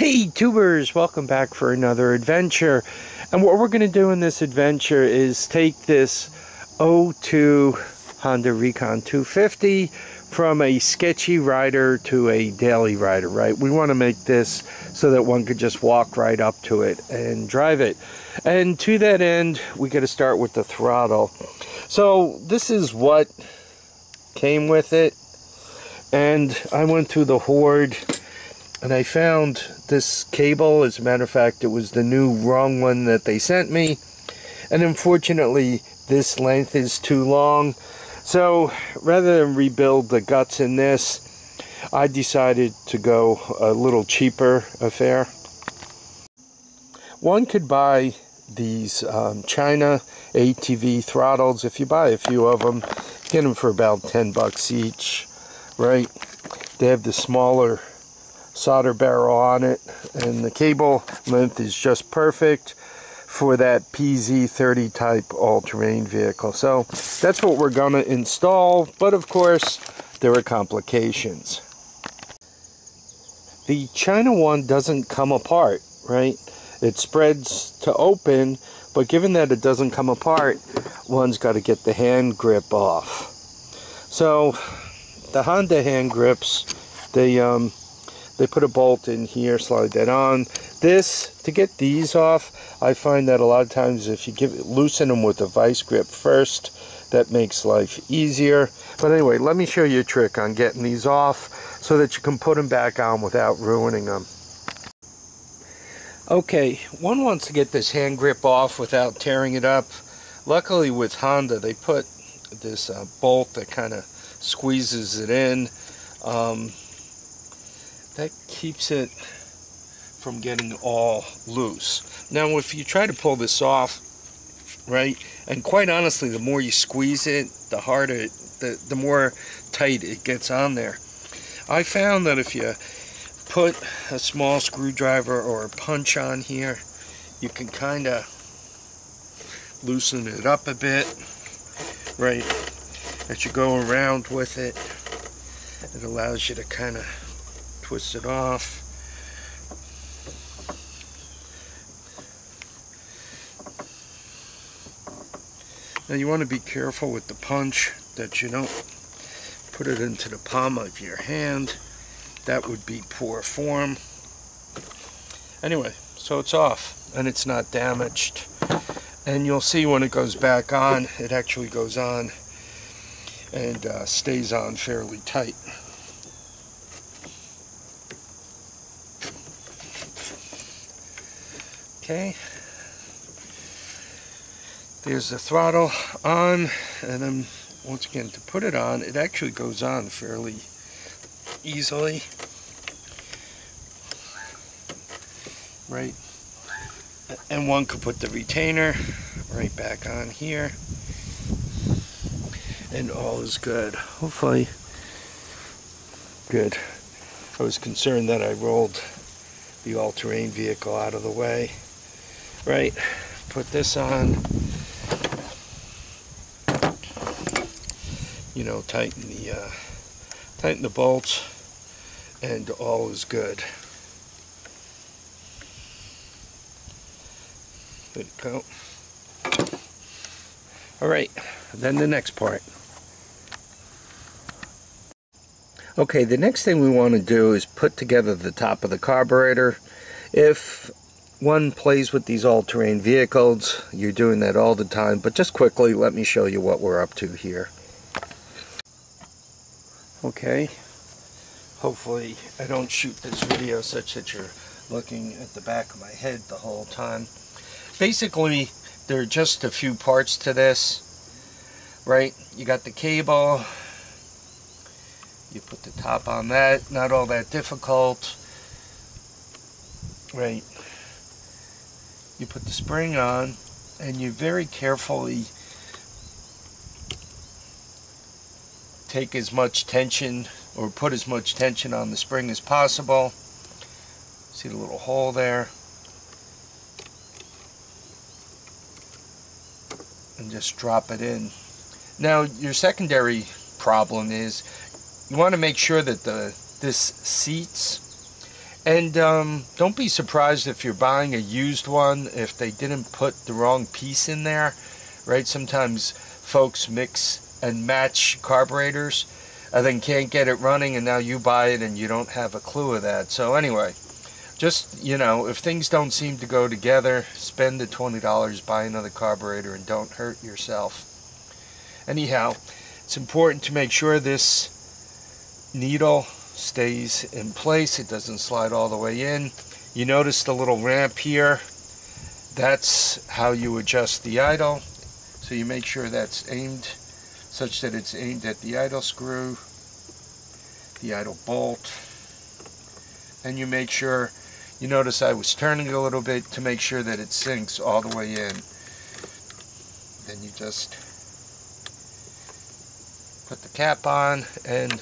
Hey tubers, welcome back for another adventure. And what we're going to do in this adventure is take this '02 Honda Recon 250 from a sketchy rider to a daily rider, right? We want to make this so that one could just walk right up to it and drive it. And to that end, we got to start with the throttle. So this is what came with it. And I went through the Horde and I found this cable. As a matter of fact, it was the new wrong one that they sent me. And unfortunately, this length is too long. So rather than rebuild the guts in this, I decided to go a little cheaper affair. One could buy these China ATV throttles. If you buy a few of them, get them for about 10 bucks each, right? They have the smaller solder barrel on it, and the cable length is just perfect for that PZ30 type all-terrain vehicle. So that's what we're gonna install, but of course there are complications. The China one doesn't come apart, right? It spreads to open, but given that it doesn't come apart, one's got to get the hand grip off. So the Honda hand grips, they put a bolt in here, slide that on. This, to get these off, I find that a lot of times if you loosen them with a vice grip first, that makes life easier. But anyway, let me show you a trick on getting these off so that you can put them back on without ruining them. Okay, one wants to get this hand grip off without tearing it up. Luckily with Honda, they put this bolt that kind of squeezes it in. That keeps it from getting all loose. Now if you try to pull this off, right, and quite honestly, the more you squeeze it, the harder, the more tight it gets on there. I found that if you put a small screwdriver or a punch on here, you can kind of loosen it up a bit, right, as you go around with it. It allows you to kind of twist it off. Now you want to be careful with the punch that you don't put it into the palm of your hand. That would be poor form. Anyway, so it's off and it's not damaged. And you'll see when it goes back on, it actually goes on and stays on fairly tight. Okay, there's the throttle on, and then once again, to put it on, it actually goes on fairly easily, right? And one could put the retainer right back on here, and all is good. Hopefully, good. I was concerned that I rolled the all-terrain vehicle out of the way. Right, put this on, you know, tighten the bolts, and all is good. There you go. Alright, then the next part. Okay, the next thing we want to do is put together the top of the carburetor. If one plays with these all-terrain vehicles, you're doing that all the time, but just quickly, let me show you what we're up to here. Okay, hopefully I don't shoot this video such that you're looking at the back of my head the whole time. Basically, there are just a few parts to this, right? You got the cable, you put the top on that, not all that difficult, right? You put the spring on, and you very carefully take as much tension, or put as much tension on the spring as possible. See the little hole there? And just drop it in. Now, your secondary problem is you want to make sure that this seats And don't be surprised if you're buying a used one if they didn't put the wrong piece in there, right? Sometimes folks mix and match carburetors and then can't get it running, and now you buy it and you don't have a clue of that. So anyway, just, you know, if things don't seem to go together, spend the $20, buy another carburetor, and don't hurt yourself. Anyhow, it's important to make sure this needle stays in place. It doesn't slide all the way in. You notice the little ramp here. That's how you adjust the idle. So you make sure that's aimed such that it's aimed at the idle screw, the idle bolt, and you make sure, you notice I was turning a little bit to make sure that it sinks all the way in. Then you just put the cap on, and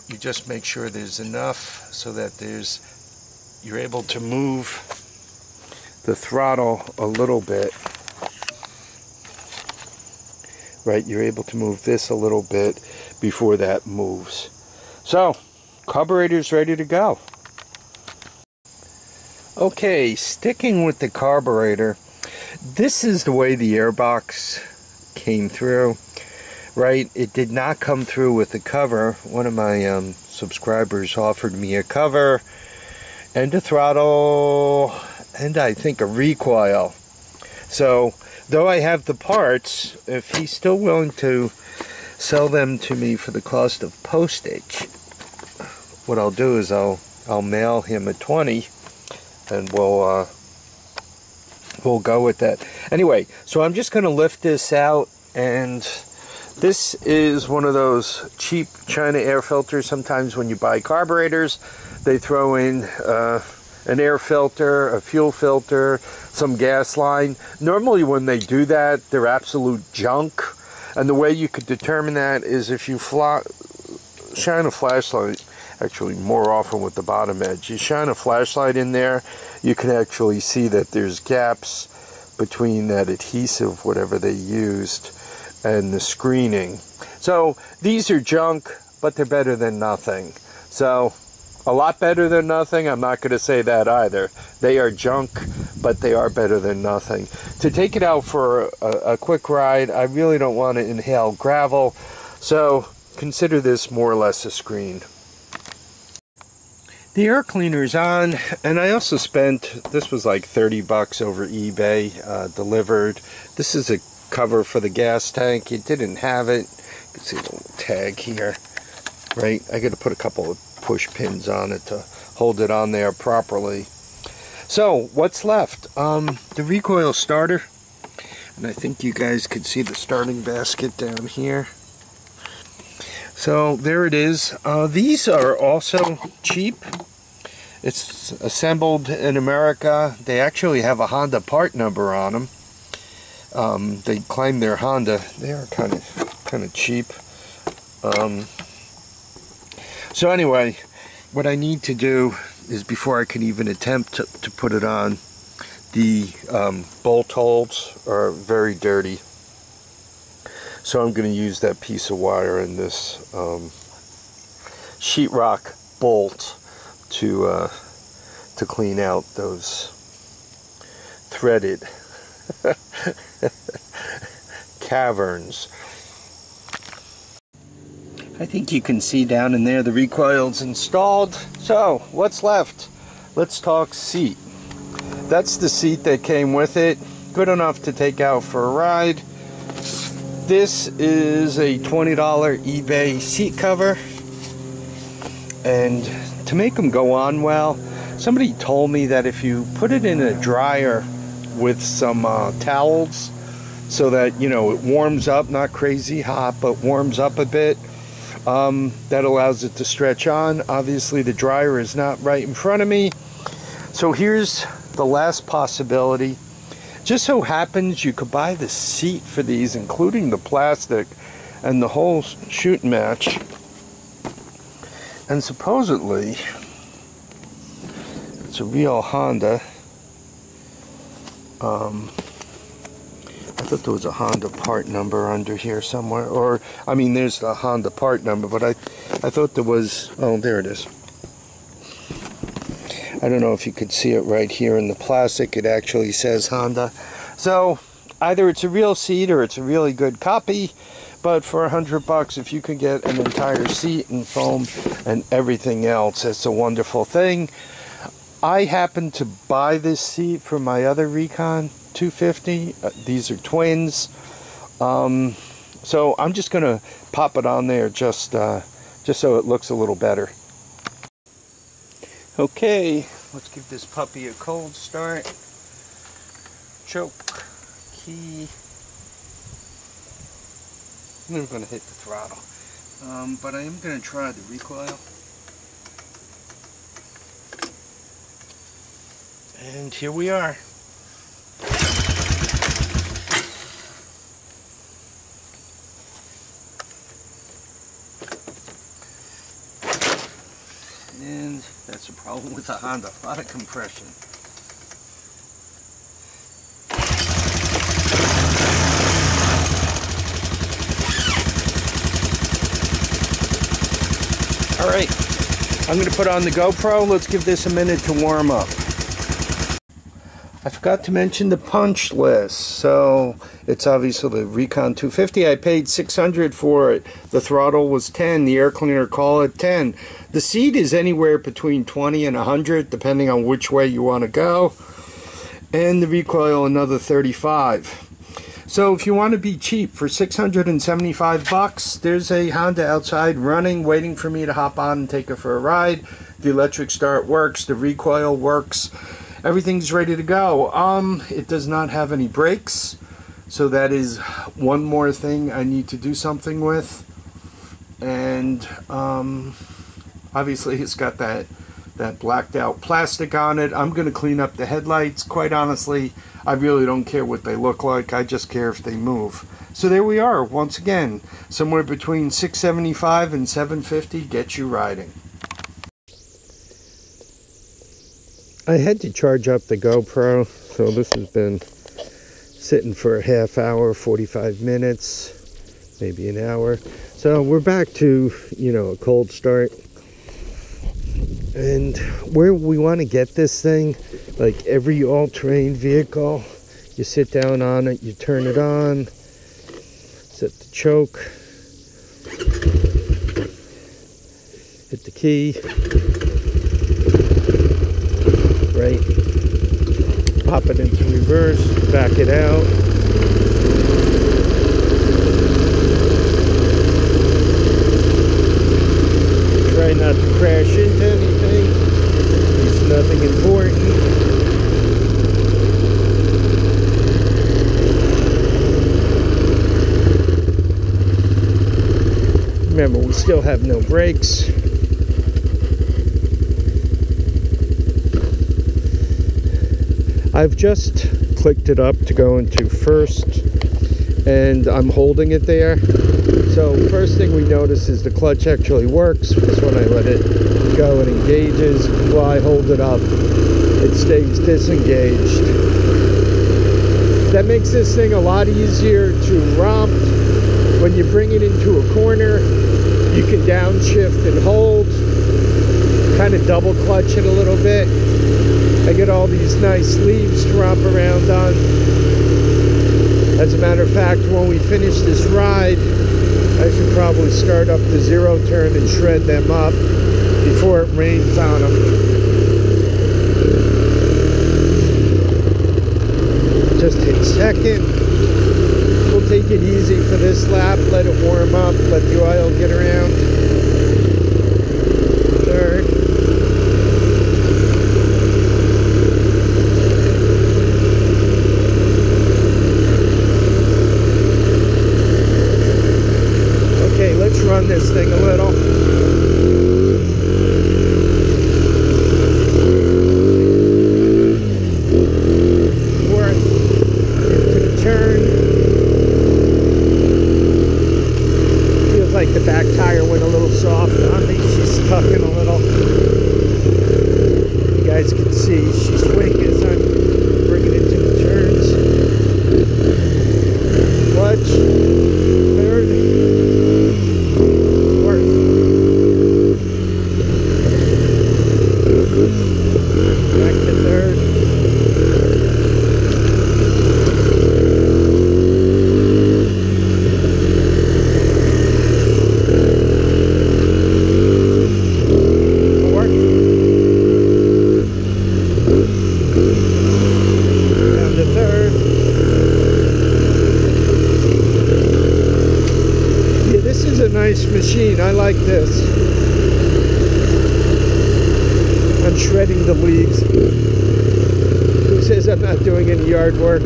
you just make sure there's enough so that you're able to move the throttle a little bit. Right, you're able to move this a little bit before that moves. So, carburetor's ready to go. Okay, sticking with the carburetor, this is the way the airbox came through. Right, it did not come through with the cover. One of my subscribers offered me a cover and a throttle and I think a recoil. So though I have the parts, if he's still willing to sell them to me for the cost of postage, what I'll do is I'll mail him a 20 and we'll go with that. Anyway, so I'm just going to lift this out, and this is one of those cheap China air filters. Sometimes when you buy carburetors, they throw in an air filter, a fuel filter, some gas line. Normally when they do that, they're absolute junk. And the way you could determine that is if you shine a flashlight, actually more often with the bottom edge. You shine a flashlight in there, you can actually see that there's gaps between that adhesive, whatever they used, and the screening. So these are junk, but they're better than nothing. So a lot better than nothing, I'm not going to say that either. They are junk, but they are better than nothing. To take it out for a quick ride, I really don't want to inhale gravel, so consider this more or less a screen. The air cleaner's on, and I also spent, this was like 30 bucks over eBay, delivered. This is a cover for the gas tank. It didn't have it. You can see the little tag here, right? I got to put a couple of push pins on it to hold it on there properly. So what's left? The Recoil Starter, and I think you guys could see the starting basket down here. So there it is. These are also cheap. It's assembled in America. They actually have a Honda part number on them. They claim they're Honda. They are kind of cheap. So anyway, what I need to do is, before I can even attempt to put it on, the bolt holes are very dirty. So I'm going to use that piece of wire in this sheetrock bolt to clean out those threaded caverns. I think you can see down in there the recoil's installed. So what's left? Let's talk seat. That's the seat that came with it. Good enough to take out for a ride. This is a $20 eBay seat cover, and to make them go on well, somebody told me that if you put it in a dryer with some towels, so that, you know, it warms up, not crazy hot, but warms up a bit, that allows it to stretch on. Obviously the dryer is not right in front of me, so here's the last possibility. Just so happens you could buy the seat for these, including the plastic and the whole shoot match, and supposedly it's a real Honda. I thought there was a Honda part number under here somewhere, or I mean there's the Honda part number, but I thought there was, oh there it is. I don't know if you could see it right here in the plastic. It actually says Honda. So either it's a real seat or it's a really good copy, but for $100 if you could get an entire seat and foam and everything else, it's a wonderful thing. I happened to buy this seat from my other Recon 250. These are twins. So I'm just gonna pop it on there just so it looks a little better. Okay, let's give this puppy a cold start. Choke, key. I'm never going to hit the throttle, but I am going to try the recoil. And here we are. And that's a problem with the Honda, a lot of compression. Alright, I'm going to put on the GoPro. Let's give this a minute to warm up. I forgot to mention the punch list. So it's obviously the Recon 250. I paid $600 for it. The throttle was $10. The air cleaner call it $10. The seat is anywhere between $20 and $100 depending on which way you want to go. And the recoil another $35. So if you want to be cheap for $675, there's a Honda outside running, waiting for me to hop on and take it for a ride. The electric start works. The recoil works. Everything's ready to go. It does not have any brakes, so that is one more thing I need to do something with. And obviously it's got that blacked out plastic on it. I'm going to clean up the headlights. Quite honestly, I really don't care what they look like. I just care if they move. So there we are. Once again, somewhere between $675 and $750 gets you riding. I had to charge up the GoPro, so this has been sitting for a half hour, 45 minutes, maybe an hour. So we're back to, a cold start. And where we want to get this thing, like every all-terrain vehicle, you sit down on it, you turn it on, set the choke, hit the key, right, pop it into reverse, back it out. Try not to crash into anything. It's nothing important. Remember, we still have no brakes. I've just clicked it up to go into first, and I'm holding it there. So first thing we notice is the clutch actually works, because when I let it go, it engages. While I hold it up, it stays disengaged. That makes this thing a lot easier to romp. When you bring it into a corner, you can downshift and hold, kind of double clutch it a little bit. I get all these nice leaves to romp around on. As a matter of fact, when we finish this ride, I should probably start up the zero turn and shred them up before it rains on them. Just hit second. We'll take it easy for this lap, let it warm up, let the oil get around. Third. Okay, let's run this thing a little. Fourth, into the turn. Feels like the back tire went a little Back to third. Fourth. Down to third. Yeah, this is a nice machine. I like this. I'm shredding the leaves. Who says I'm not doing any yard work?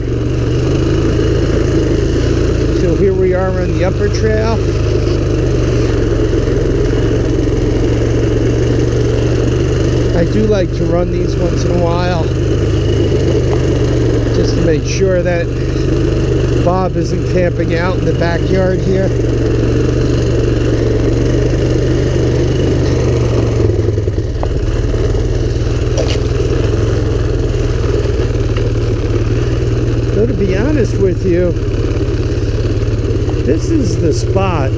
So here we are on the upper trail. I do like to run these once in a while, just to make sure that Bob isn't camping out in the backyard here. So to be honest with you, this is the spot.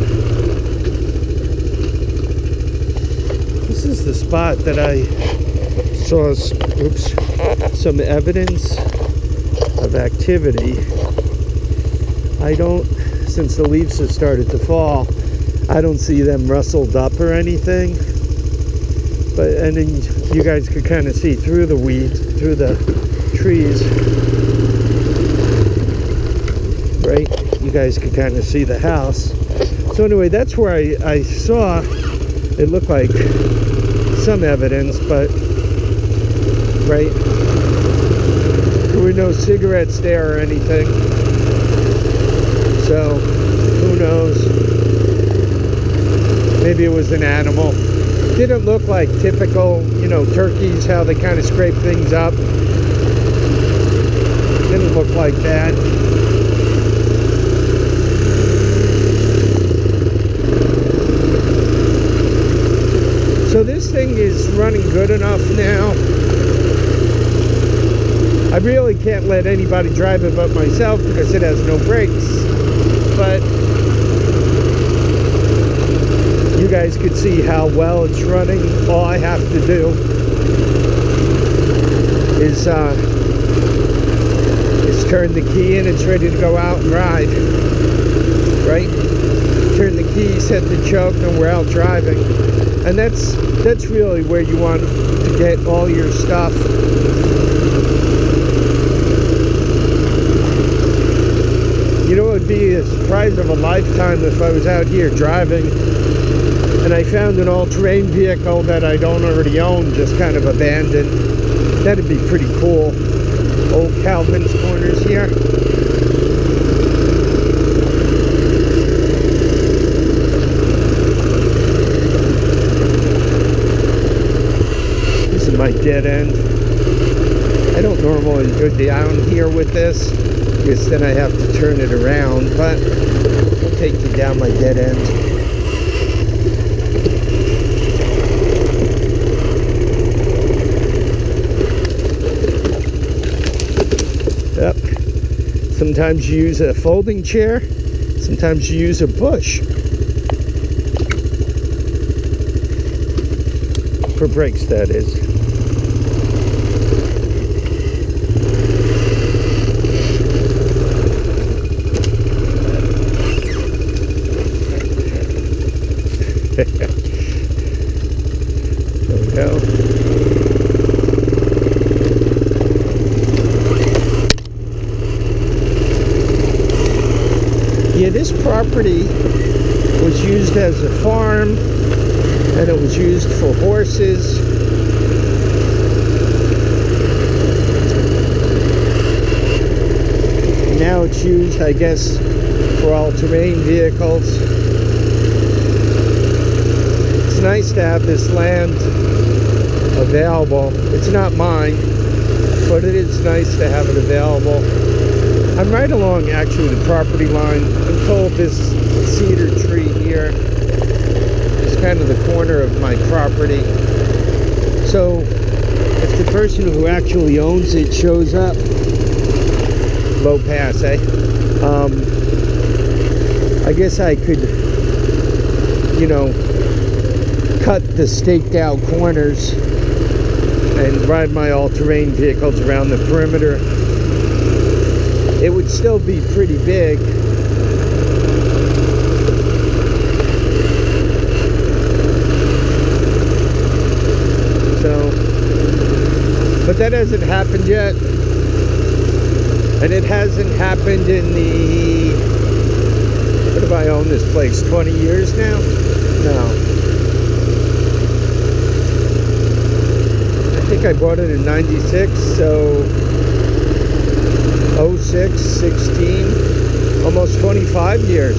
This is the spot that I saw, some evidence of activity. Since the leaves have started to fall, I don't see them rustled up or anything. And then you guys could kind of see through the weeds, through the trees. Right? You guys could kind of see the house. So anyway, that's where I saw it looked like some evidence, but right, there were no cigarettes there or anything. So who knows? Maybe it was an animal. Didn't look like typical, you know, turkeys, how they kind of scrape things up. Didn't look like that. So this thing is running good enough now. I really can't let anybody drive it but myself because it has no brakes. But you guys could see how well it's running. All I have to do is turn the key and it's ready to go out and ride. Right? Turn the key, set the choke, and we're out driving. And that's really where you want to get all your stuff. You know, it would be a surprise of a lifetime if I was out here driving and I found an all-terrain vehicle that I don't already own, just kind of abandoned. That'd be pretty cool. Old Calvin's Corners here. This is my dead end. I don't normally go down here with this, because then I have to turn it around, but I'll take you down my dead end. Yep. Sometimes you use a folding chair, sometimes you use a bush for brakes, that is. There we go. Yeah, this property was used as a farm, and it was used for horses. Now it's used, I guess, for all-terrain vehicles. It's nice to have this land available. It's not mine, but it is nice to have it available. I'm right along, actually, the property line. I'm told this cedar tree here is kind of the corner of my property. So if the person who actually owns it shows up, low pass, eh? I guess I could, you know, cut the staked out corners and ride my all-terrain vehicles around the perimeter, it would still be pretty big. So, but that hasn't happened yet. And it hasn't happened in the, what have I owned this place, 20 years now? No. I think I bought it in 96, so 06, 16, almost 25 years.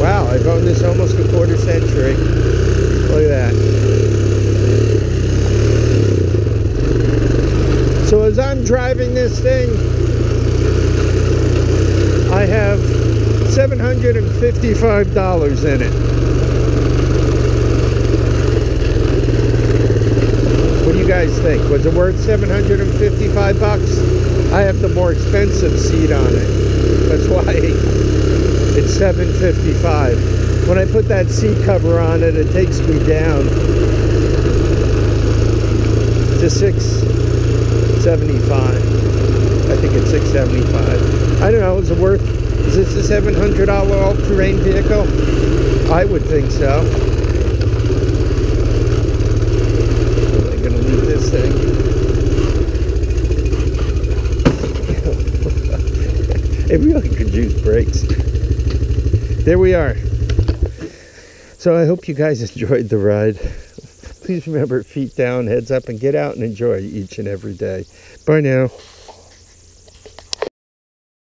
Wow, I've owned this almost a quarter century. Look at that. So as I'm driving this thing, I have $755 in it. What do you guys think? Was it worth 755 bucks? I have the more expensive seat on it. That's why it's 755. When I put that seat cover on it, it takes me down to 675. I think it's 675. I don't know, is it worth, is this a $700 all-terrain vehicle? I would think so. I'm gonna leave this thing. It really could use brakes. There we are. So I hope you guys enjoyed the ride. Please remember, feet down, heads up, and get out and enjoy each and every day. Bye now.